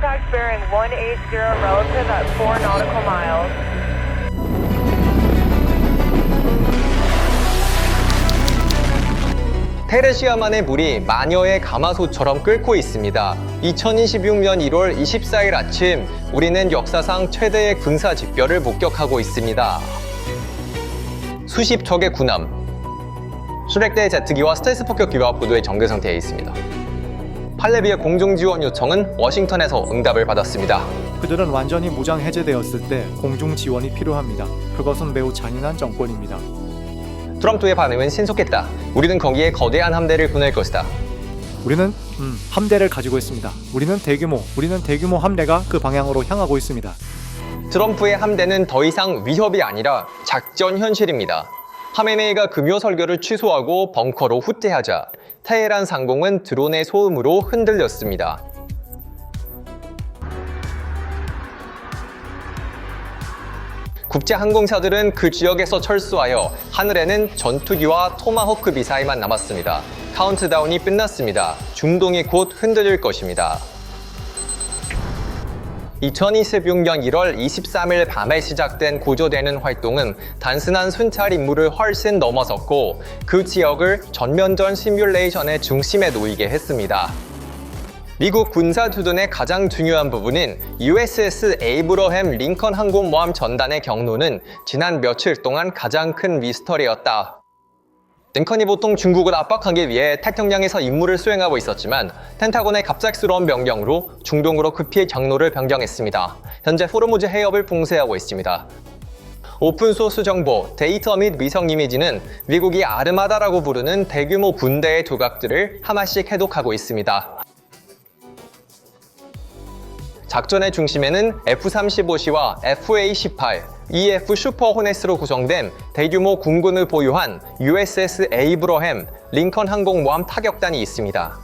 contact bearing 180 relative at 4 nautical miles. 테레시아만의 물이 마녀의 가마솥처럼 끓고 있습니다. 2026년 1월 24일 아침, 우리는 역사상 최대의 군사 집결을 목격하고 있습니다. 수십 척의 군함, 수백대의 제트기와 스텔스 폭격기가 부두에 정규 상태에 있습니다. 팔레비의 공중 지원 요청은 워싱턴에서 응답을 받았습니다. 그들은 완전히 무장 해제되었을 때 공중 지원이 필요합니다. 그것은 매우 잔인한 정권입니다. 트럼프의 반응은 신속했다. 우리는 거기에 거대한 함대를 보낼 것이다. 우리는 함대를 가지고 있습니다. 우리는 대규모 함대가 그 방향으로 향하고 있습니다. 트럼프의 함대는 더 이상 위협이 아니라 작전 현실입니다. 하메네이가 금요 설교를 취소하고 벙커로 후퇴하자 테헤란 상공은 드론의 소음으로 흔들렸습니다. 국제항공사들은 그 지역에서 철수하여 하늘에는 전투기와 토마호크 미사일만 남았습니다. 카운트다운이 끝났습니다. 중동이 곧 흔들릴 것입니다. 2026년 1월 23일 밤에 시작된 구조대는 활동은 단순한 순찰 임무를 훨씬 넘어섰고 그 지역을 전면전 시뮬레이션의 중심에 놓이게 했습니다. 미국 군사투둔의 가장 중요한 부분인 USS 에이브러햄 링컨 항공모함 전단의 경로는 지난 며칠 동안 가장 큰 미스터리였다. 링컨이 보통 중국을 압박하기 위해 태평양에서 임무를 수행하고 있었지만 펜타곤의 갑작스러운 명령으로 중동으로 급히 경로를 변경했습니다. 현재 호르무즈 해협을 봉쇄하고 있습니다. 오픈소스 정보, 데이터 및 위성 이미지는 미국이 아르마다라고 부르는 대규모 군대의 조각들을 하나씩 해독하고 있습니다. 작전의 중심에는 F-35C와 FA-18, EF 슈퍼 호넷으로 구성된 대규모 군군을 보유한 USS 에이브러햄 링컨 항공모함 타격단이 있습니다.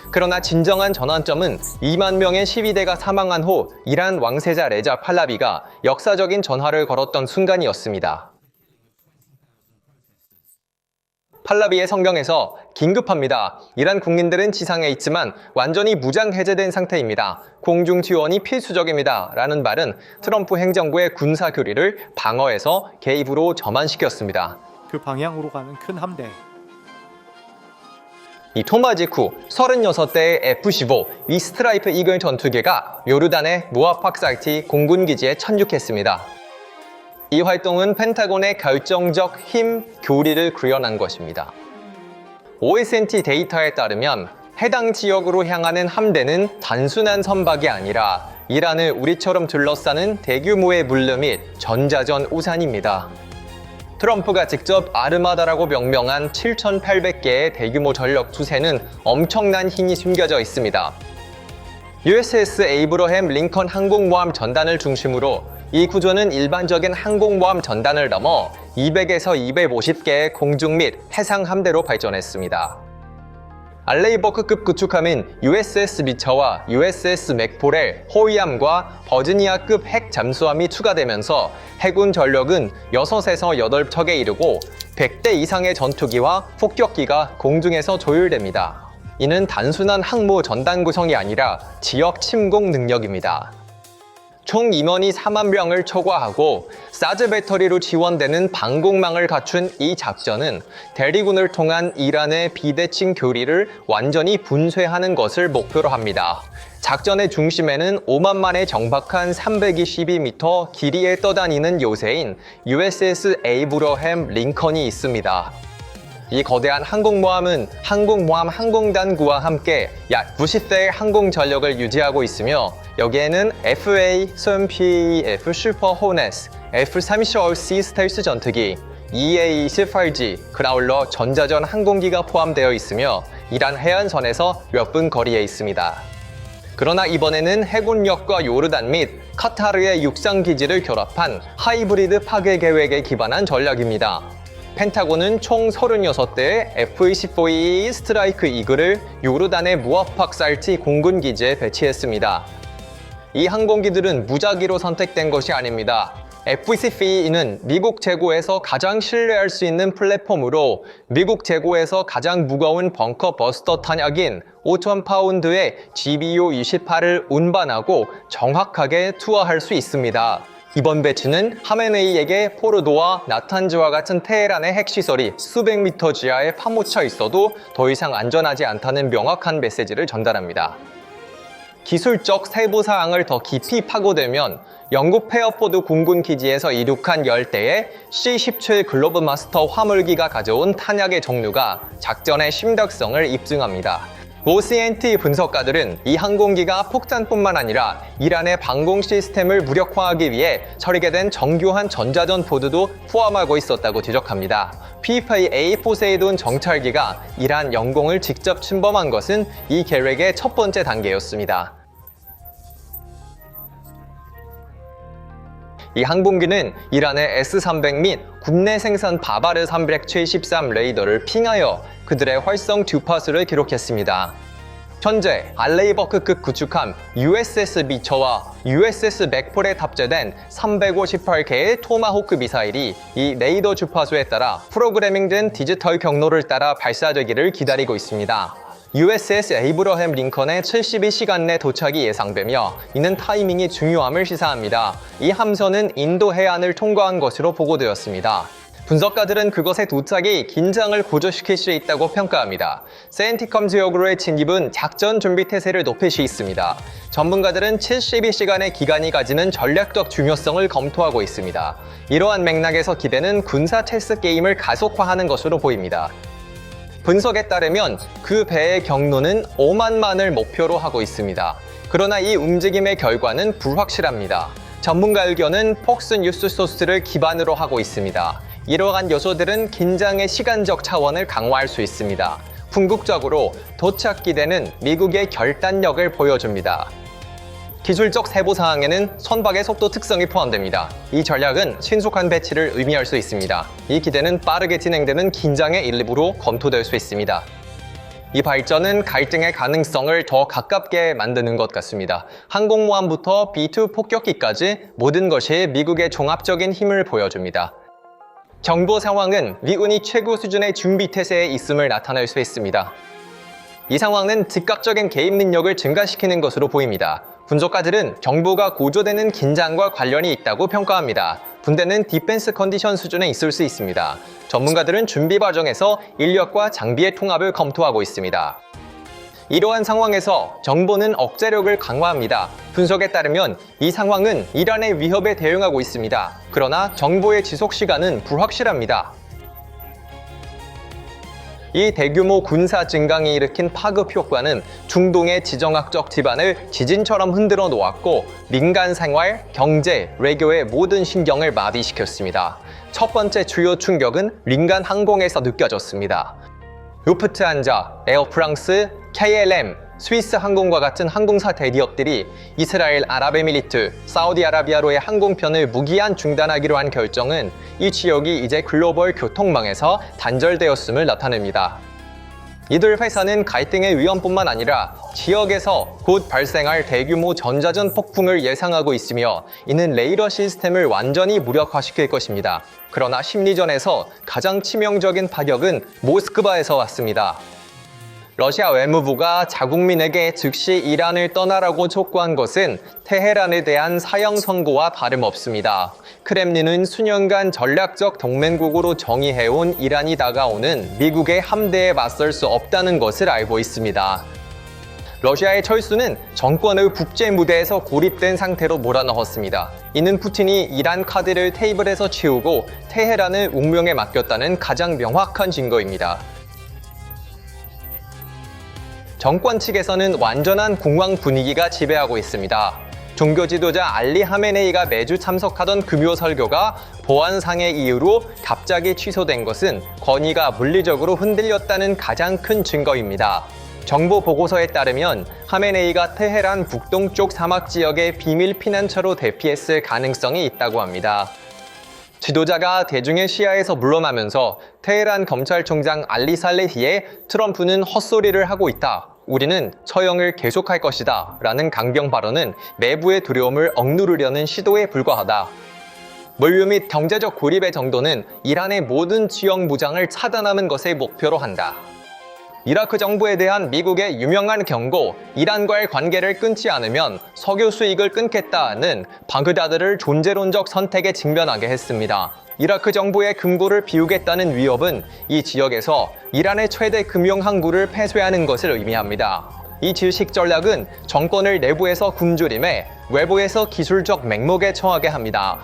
그러나 진정한 전환점은 2만 명의 시위대가 사망한 후 이란 왕세자 레자 팔라비가 역사적인 전화를 걸었던 순간이었습니다. 팔라비의 성경에서 긴급합니다. 이란 국민들은 지상에 있지만 완전히 무장 해제된 상태입니다. 공중 지원이 필수적입니다. 라는 말은 트럼프 행정부의 군사 교리를 방어해서 개입으로 전환시켰습니다. 그 방향으로 가는 큰 함대. 이 토마지쿠 36대의 F-15 위 스트라이프 이글 전투기가 요르단의 무아팍살티 공군기지에 착륙했습니다. 이 활동은 펜타곤의 결정적 힘 교리를 구현한 것입니다. OSNT 데이터에 따르면 해당 지역으로 향하는 함대는 단순한 선박이 아니라 이란을 우리처럼 둘러싸는 대규모의 물류 및 전자전 우산입니다. 트럼프가 직접 아르마다라고 명명한 7,800개의 대규모 전력 투세는 엄청난 힘이 숨겨져 있습니다. USS 에이브러햄 링컨 항공모함 전단을 중심으로 이 구조는 일반적인 항공모함 전단을 넘어 200에서 250개의 공중 및 해상 함대로 발전했습니다. 알레이버크급 구축함인 USS 미처와 USS 맥포렐, 호위함과 버지니아급 핵 잠수함이 추가되면서 해군 전력은 6에서 8척에 이르고 100대 이상의 전투기와 폭격기가 공중에서 조율됩니다. 이는 단순한 항모 전단 구성이 아니라 지역 침공 능력입니다. 총 임원이 4만 명을 초과하고 사드 배터리로 지원되는 방공망을 갖춘 이 작전은 대리군을 통한 이란의 비대칭 교리를 완전히 분쇄하는 것을 목표로 합니다. 작전의 중심에는 5만 만에 정박한 322m 길이에 떠다니는 요새인 USS 에이브러햄 링컨이 있습니다. 이 거대한 항공모함은 항공모함 항공단구와 함께 약 90대의 항공 전력을 유지하고 있으며 여기에는 FA, SOMP-F 슈퍼 호넷, F-35C 스텔스 전투기, EA-28G, 그라울러 전자전 항공기가 포함되어 있으며 이란 해안선에서 몇 분 거리에 있습니다. 그러나 이번에는 해군력과 요르단 및 카타르의 육상기지를 결합한 하이브리드 파괴 계획에 기반한 전략입니다. 펜타곤은 총 36대의 F-24E 스트라이크 이글을 요르단의 무아팍살티 공군기지에 배치했습니다. 이 항공기들은 무작위로 선택된 것이 아닙니다. FCC는 미국 재고에서 가장 신뢰할 수 있는 플랫폼으로 미국 재고에서 가장 무거운 벙커 버스터 탄약인 5,000파운드의 GBU-28을 운반하고 정확하게 투하할 수 있습니다. 이번 배치는 하메네이에게 포르도와 나탄즈와 같은 테헤란의 핵시설이 수백 미터 지하에 파묻혀 있어도 더 이상 안전하지 않다는 명확한 메시지를 전달합니다. 기술적 세부 사항을 더 깊이 파고들면 영국 페어포드 공군 기지에서 이륙한 열대의 C-17 글로브 마스터 화물기가 가져온 탄약의 종류가 작전의 심각성을 입증합니다. OCNT 분석가들은 이 항공기가 폭탄뿐만 아니라 이란의 방공 시스템을 무력화하기 위해 설계된 정교한 전자전 보드도 포함하고 있었다고 지적합니다. P-8A 포세이돈 정찰기가 이란 영공을 직접 침범한 것은 이 계획의 첫 번째 단계였습니다. 이 항공기는 이란의 S-300 및 국내 생산 바바르 373 레이더를 핑하여 그들의 활성 듀파스를 기록했습니다. 현재 알레이버크급 구축함 USS 비처와 USS 맥폴에 탑재된 358개의 토마호크 미사일이 이 레이더 주파수에 따라 프로그래밍된 디지털 경로를 따라 발사되기를 기다리고 있습니다. USS 에이브러햄 링컨의 72시간 내 도착이 예상되며 이는 타이밍이 중요함을 시사합니다. 이 함선은 인도 해안을 통과한 것으로 보고되었습니다. 분석가들은 그것의 도착이 긴장을 고조시킬 수 있다고 평가합니다. 센티컴 지역으로의 진입은 작전 준비 태세를 높일 수 있습니다. 전문가들은 72시간의 기간이 가지는 전략적 중요성을 검토하고 있습니다. 이러한 맥락에서 기대는 군사 체스 게임을 가속화하는 것으로 보입니다. 분석에 따르면 그 배의 경로는 오만만을 목표로 하고 있습니다. 그러나 이 움직임의 결과는 불확실합니다. 전문가 의견은 폭스 뉴스 소스를 기반으로 하고 있습니다. 이러한 요소들은 긴장의 시간적 차원을 강화할 수 있습니다. 궁극적으로 도착 기대는 미국의 결단력을 보여줍니다. 기술적 세부 사항에는 선박의 속도 특성이 포함됩니다. 이 전략은 신속한 배치를 의미할 수 있습니다. 이 기대는 빠르게 진행되는 긴장의 일부로 검토될 수 있습니다. 이 발전은 갈등의 가능성을 더 가깝게 만드는 것 같습니다. 항공모함부터 B-2 폭격기까지 모든 것이 미국의 종합적인 힘을 보여줍니다. 정보 상황은 미군이 최고 수준의 준비 태세에 있음을 나타낼 수 있습니다. 이 상황은 즉각적인 개입 능력을 증가시키는 것으로 보입니다. 분석가들은 정보가 고조되는 긴장과 관련이 있다고 평가합니다. 군대는 디펜스 컨디션 수준에 있을 수 있습니다. 전문가들은 준비 과정에서 인력과 장비의 통합을 검토하고 있습니다. 이러한 상황에서 정보는 억제력을 강화합니다. 분석에 따르면 이 상황은 이란의 위협에 대응하고 있습니다. 그러나 정보의 지속 시간은 불확실합니다. 이 대규모 군사 증강이 일으킨 파급 효과는 중동의 지정학적 기반을 지진처럼 흔들어 놓았고 민간 생활, 경제, 외교의 모든 신경을 마비시켰습니다. 첫 번째 주요 충격은 민간 항공에서 느껴졌습니다. 루프트한자, 에어프랑스, KLM, 스위스 항공과 같은 항공사 대기업들이 이스라엘 아랍에미리트, 사우디아라비아로의 항공편을 무기한 중단하기로 한 결정은 이 지역이 이제 글로벌 교통망에서 단절되었음을 나타냅니다. 이들 회사는 갈등의 위험뿐만 아니라 지역에서 곧 발생할 대규모 전자전 폭풍을 예상하고 있으며 이는 레이더 시스템을 완전히 무력화시킬 것입니다. 그러나 심리전에서 가장 치명적인 파격은 모스크바에서 왔습니다. 러시아 외무부가 자국민에게 즉시 이란을 떠나라고 촉구한 것은 테헤란에 대한 사형 선고와 다름없습니다. 크렘린은 수년간 전략적 동맹국으로 정의해온 이란이 다가오는 미국의 함대에 맞설 수 없다는 것을 알고 있습니다. 러시아의 철수는 정권의 국제 무대에서 고립된 상태로 몰아넣었습니다. 이는 푸틴이 이란 카드를 테이블에서 치우고 테헤란을 운명에 맡겼다는 가장 명확한 증거입니다. 정권 측에서는 완전한 공황 분위기가 지배하고 있습니다. 종교 지도자 알리 하메네이가 매주 참석하던 금요 설교가 보안상의 이유로 갑자기 취소된 것은 권위가 물리적으로 흔들렸다는 가장 큰 증거입니다. 정보 보고서에 따르면 하메네이가 테헤란 북동쪽 사막 지역의 비밀 피난처로 대피했을 가능성이 있다고 합니다. 지도자가 대중의 시야에서 물러나면서 테헤란 검찰총장 알리 살레히에 트럼프는 헛소리를 하고 있다. 우리는 처형을 계속할 것이다. 라는 강경 발언은 내부의 두려움을 억누르려는 시도에 불과하다. 물류 및 경제적 고립의 정도는 이란의 모든 지역 무장을 차단하는 것을 목표로 한다. 이라크 정부에 대한 미국의 유명한 경고, 이란과의 관계를 끊지 않으면 석유 수익을 끊겠다는 바그다드를 존재론적 선택에 직면하게 했습니다. 이라크 정부의 금고를 비우겠다는 위협은 이 지역에서 이란의 최대 금융 항구를 폐쇄하는 것을 의미합니다. 이 질식 전략은 정권을 내부에서 굶주림에 외부에서 기술적 맹목에 처하게 합니다.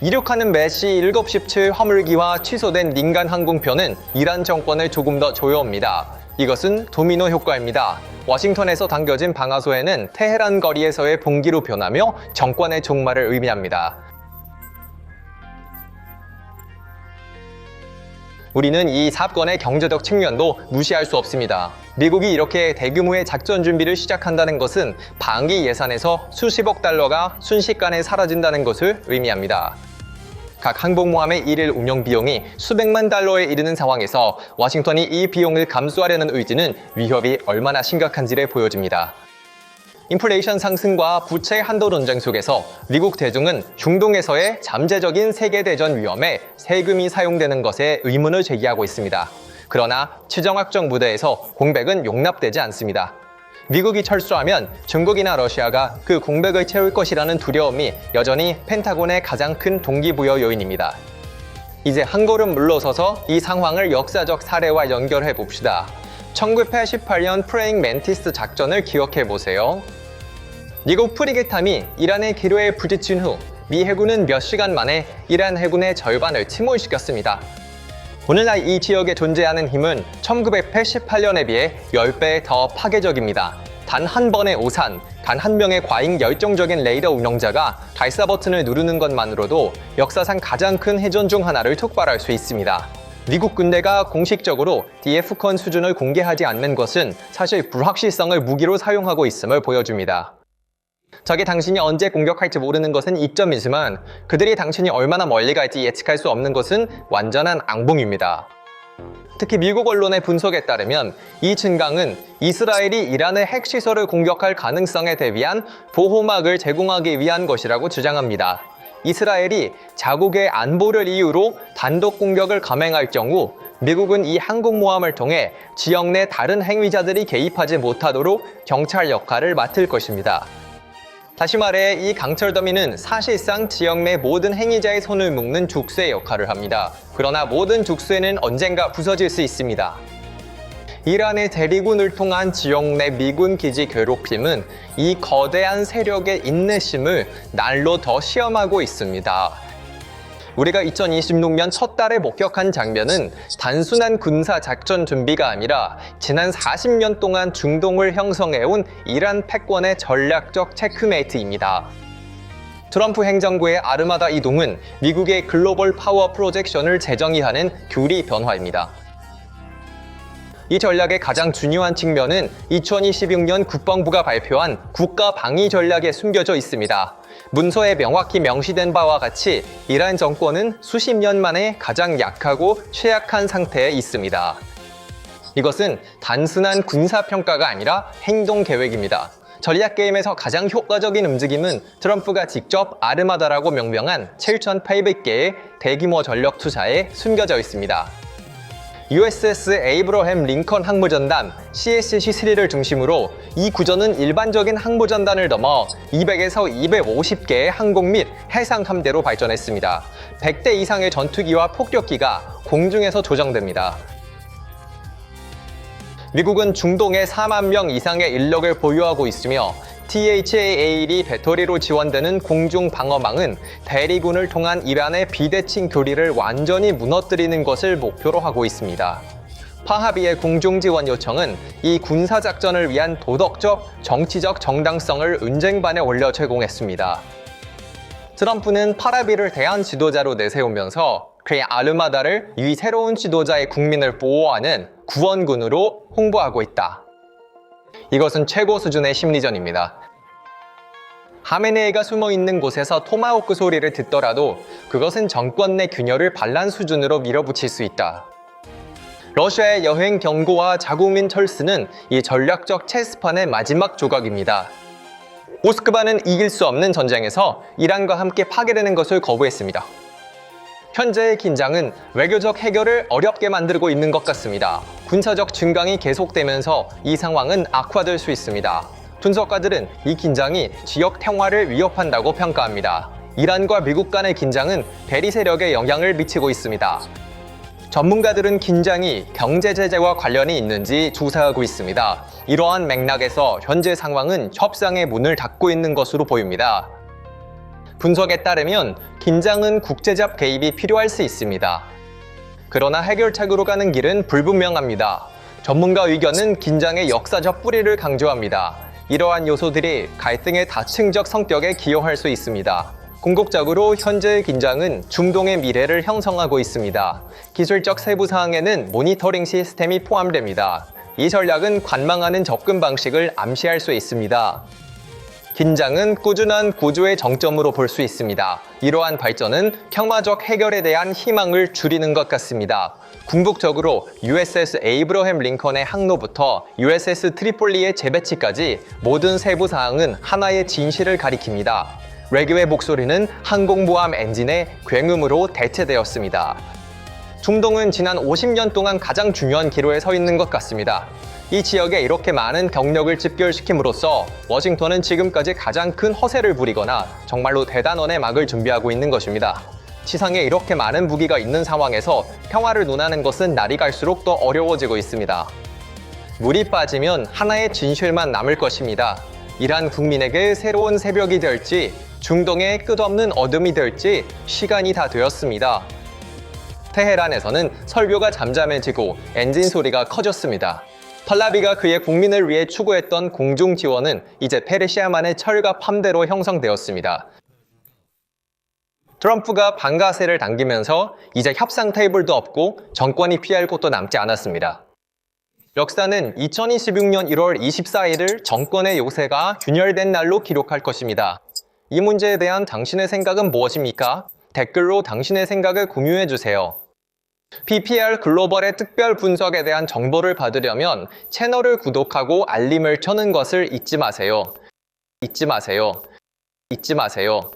이륙하는 매시 717 화물기와 취소된 민간 항공편은 이란 정권을 조금 더 조여옵니다. 이것은 도미노 효과입니다. 워싱턴에서 당겨진 방아쇠는 테헤란 거리에서의 봉기로 변하며 정권의 종말을 의미합니다. 우리는 이 사건의 경제적 측면도 무시할 수 없습니다. 미국이 이렇게 대규모의 작전 준비를 시작한다는 것은 방위 예산에서 수십억 달러가 순식간에 사라진다는 것을 의미합니다. 각 항공모함의 일일 운영 비용이 수백만 달러에 이르는 상황에서 워싱턴이 이 비용을 감수하려는 의지는 위협이 얼마나 심각한지를 보여줍니다. 인플레이션 상승과 부채 한도 논쟁 속에서 미국 대중은 중동에서의 잠재적인 세계대전 위험에 세금이 사용되는 것에 의문을 제기하고 있습니다. 그러나 치정학적 무대에서 공백은 용납되지 않습니다. 미국이 철수하면 중국이나 러시아가 그 공백을 채울 것이라는 두려움이 여전히 펜타곤의 가장 큰 동기부여 요인입니다. 이제 한 걸음 물러서서 이 상황을 역사적 사례와 연결해 봅시다. 1988년 프레잉 멘티스 작전을 기억해 보세요. 미국 프리게이트함이 이란의 기로에 부딪힌 후 미 해군은 몇 시간 만에 이란 해군의 절반을 침몰시켰습니다. 오늘날 이 지역에 존재하는 힘은 1988년에 비해 10배 더 파괴적입니다. 단 한 번의 오산, 단 한 명의 과잉 열정적인 레이더 운영자가 발사 버튼을 누르는 것만으로도 역사상 가장 큰 해전 중 하나를 촉발할 수 있습니다. 미국 군대가 공식적으로 DFCON 수준을 공개하지 않는 것은 사실 불확실성을 무기로 사용하고 있음을 보여줍니다. 적이 당신이 언제 공격할지 모르는 것은 이점이지만 그들이 당신이 얼마나 멀리 갈지 예측할 수 없는 것은 완전한 앙봉입니다. 특히 미국 언론의 분석에 따르면 이 증강은 이스라엘이 이란의 핵시설을 공격할 가능성에 대비한 보호막을 제공하기 위한 것이라고 주장합니다. 이스라엘이 자국의 안보를 이유로 단독 공격을 감행할 경우 미국은 이 항공모함을 통해 지역 내 다른 행위자들이 개입하지 못하도록 경찰 역할을 맡을 것입니다. 다시 말해 이 강철 더미는 사실상 지역 내 모든 행위자의 손을 묶는 족쇄 역할을 합니다. 그러나 모든 족쇄는 언젠가 부서질 수 있습니다. 이란의 대리군을 통한 지역 내 미군 기지 괴롭힘은 이 거대한 세력의 인내심을 날로 더 시험하고 있습니다. 우리가 2026년 첫 달에 목격한 장면은 단순한 군사 작전 준비가 아니라 지난 40년 동안 중동을 형성해온 이란 패권의 전략적 체크메이트입니다. 트럼프 행정부의 아르마다 이동은 미국의 글로벌 파워 프로젝션을 재정의하는 교리 변화입니다. 이 전략의 가장 중요한 측면은 2026년 국방부가 발표한 국가 방위 전략에 숨겨져 있습니다. 문서에 명확히 명시된 바와 같이 이란 정권은 수십 년 만에 가장 약하고 취약한 상태에 있습니다. 이것은 단순한 군사평가가 아니라 행동계획입니다. 전략 게임에서 가장 효과적인 움직임은 트럼프가 직접 아르마다라고 명명한 7,800개의 대규모 전력 투자에 숨겨져 있습니다. USS 에이브러햄 링컨 항모전단 CSC-3를 중심으로 이 구조는 일반적인 항모전단을 넘어 200에서 250개의 항공 및 해상 함대로 발전했습니다. 100대 이상의 전투기와 폭격기가 공중에서 조정됩니다. 미국은 중동에 4만 명 이상의 인력을 보유하고 있으며 THAAL이 배터리로 지원되는 공중 방어망은 대리군을 통한 이란의 비대칭 교리를 완전히 무너뜨리는 것을 목표로 하고 있습니다. 파하비의 공중 지원 요청은 이 군사작전을 위한 도덕적, 정치적 정당성을 은쟁반에 올려 제공했습니다. 트럼프는 파라비를 대한 지도자로 내세우면서 그의 아르마다를 이 새로운 지도자의 국민을 보호하는 구원군으로 홍보하고 있다. 이것은 최고 수준의 심리전입니다. 하메네이가 숨어있는 곳에서 토마호크 소리를 듣더라도 그것은 정권 내 균열을 반란 수준으로 밀어붙일 수 있다. 러시아의 여행 경고와 자국민 철수는 이 전략적 체스판의 마지막 조각입니다. 모스크바는 이길 수 없는 전쟁에서 이란과 함께 파괴되는 것을 거부했습니다. 현재의 긴장은 외교적 해결을 어렵게 만들고 있는 것 같습니다. 군사적 증강이 계속되면서 이 상황은 악화될 수 있습니다. 분석가들은 이 긴장이 지역 평화를 위협한다고 평가합니다. 이란과 미국 간의 긴장은 대리 세력에 영향을 미치고 있습니다. 전문가들은 긴장이 경제 제재와 관련이 있는지 조사하고 있습니다. 이러한 맥락에서 현재 상황은 협상의 문을 닫고 있는 것으로 보입니다. 분석에 따르면 긴장은 국제적 개입이 필요할 수 있습니다. 그러나 해결책으로 가는 길은 불분명합니다. 전문가 의견은 긴장의 역사적 뿌리를 강조합니다. 이러한 요소들이 갈등의 다층적 성격에 기여할 수 있습니다. 궁극적으로 현재의 긴장은 중동의 미래를 형성하고 있습니다. 기술적 세부 사항에는 모니터링 시스템이 포함됩니다. 이 전략은 관망하는 접근 방식을 암시할 수 있습니다. 긴장은 꾸준한 구조의 정점으로 볼 수 있습니다. 이러한 발전은 평화적 해결에 대한 희망을 줄이는 것 같습니다. 궁극적으로 USS 에이브러햄 링컨의 항로부터 USS 트리폴리의 재배치까지 모든 세부 사항은 하나의 진실을 가리킵니다. 외교의 목소리는 항공모함 엔진의 굉음으로 대체되었습니다. 중동은 지난 50년 동안 가장 중요한 기로에 서 있는 것 같습니다. 이 지역에 이렇게 많은 경력을 집결시킴으로써 워싱턴은 지금까지 가장 큰 허세를 부리거나 정말로 대단원의 막을 준비하고 있는 것입니다. 지상에 이렇게 많은 무기가 있는 상황에서 평화를 논하는 것은 날이 갈수록 더 어려워지고 있습니다. 물이 빠지면 하나의 진실만 남을 것입니다. 이란 국민에게 새로운 새벽이 될지 중동의 끝없는 어둠이 될지 시간이 다 되었습니다. 테헤란에서는 설교가 잠잠해지고 엔진 소리가 커졌습니다. 팔라비가 그의 국민을 위해 추구했던 공중 지원은 이제 페르시아만의 철과 팜대로 형성되었습니다. 트럼프가 방가세를 당기면서 이제 협상 테이블도 없고 정권이 피할 곳도 남지 않았습니다. 역사는 2026년 1월 24일을 정권의 요새가 균열된 날로 기록할 것입니다. 이 문제에 대한 당신의 생각은 무엇입니까? 댓글로 당신의 생각을 공유해주세요. PPR 글로벌의 특별 분석에 대한 정보를 받으려면 채널을 구독하고 알림을 켜는 것을 잊지 마세요. 잊지 마세요. 잊지 마세요.